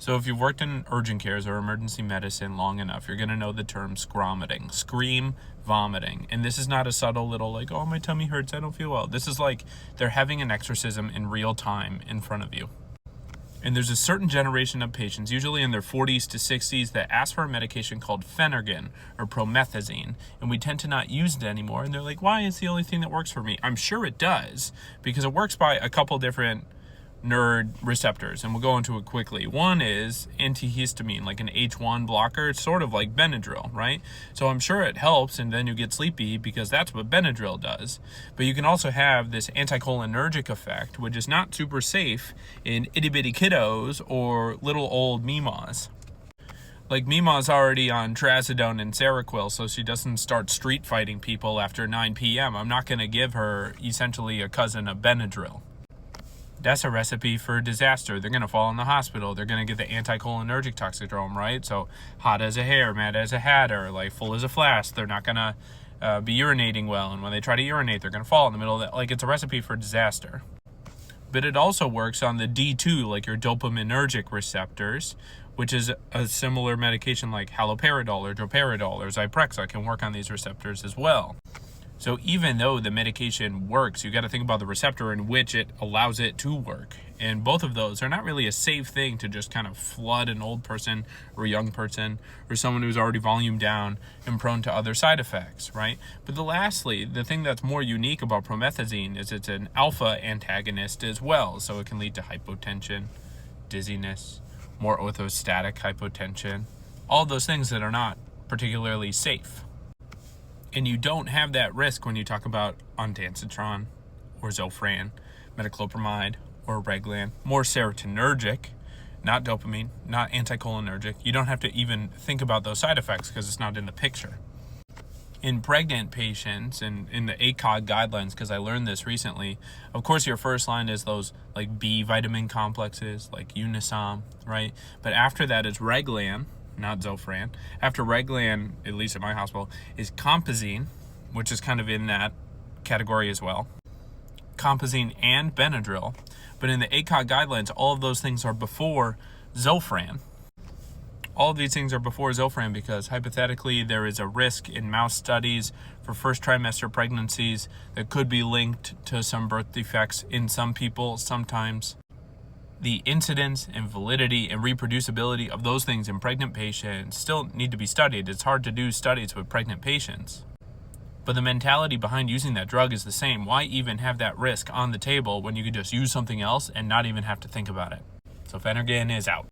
So if you've worked in urgent cares or emergency medicine long enough, you're going to know the term scromiting, scream, vomiting. And this is not a subtle little like, oh, my tummy hurts, I don't feel well. This is like they're having an exorcism in real time in front of you. And there's a certain generation of patients, usually in their 40s to 60s, that ask for a medication called Phenergan or Promethazine. And we tend to not use it anymore. And they're like, why? It's the only thing that works for me. I'm sure it does, because it works by a couple different nerd receptors, and we'll go into it quickly. One is antihistamine, like an H1 blocker. It's sort of like Benadryl, right? So I'm sure it helps, and then you get sleepy because that's what Benadryl does. But you can also have this anticholinergic effect, which is not super safe in itty-bitty kiddos or little old Mimas. Like, Mima's already on trazodone and Seroquel, so she doesn't start street fighting people after 9 p.m. I'm not going to give her essentially a cousin of Benadryl. That's a recipe for disaster. They're going to fall in the hospital. They're going to get the anticholinergic toxidrome, right? So hot as a hare, mad as a hatter, like full as a flask. They're not going to be urinating well. And when they try to urinate, they're going to fall in the middle of that. Like, it's a recipe for disaster. But it also works on the D2, like your dopaminergic receptors, which is a similar medication like haloperidol or droperidol or Zyprexa can work on these receptors as well. So even though the medication works, you got to think about the receptor in which it allows it to work. And both of those are not really a safe thing to just kind of flood an old person or a young person or someone who's already volumed down and prone to other side effects, right? But lastly, the thing that's more unique about promethazine is it's an alpha antagonist as well. So it can lead to hypotension, dizziness, more orthostatic hypotension, all those things that are not particularly safe. And you don't have that risk when you talk about ondansetron or Zofran, metoclopramide or Reglan, more serotonergic, not dopamine, not anticholinergic. You don't have to even think about those side effects because it's not in the picture. In pregnant patients and in the ACOG guidelines, because I learned this recently, of course your first line is those like B vitamin complexes like Unisom, right? But after that is Reglan, not Zofran. After Reglan, at least at my hospital, is Compazine, which is kind of in that category as well. Compazine and Benadryl. But in the ACOG guidelines, all of those things are before Zofran. All of these things are before Zofran because hypothetically there is a risk in mouse studies for first trimester pregnancies that could be linked to some birth defects in some people sometimes. The incidence and validity and reproducibility of those things in pregnant patients still need to be studied. It's hard to do studies with pregnant patients. But the mentality behind using that drug is the same. Why even have that risk on the table when you could just use something else and not even have to think about it? So Phenergan is out.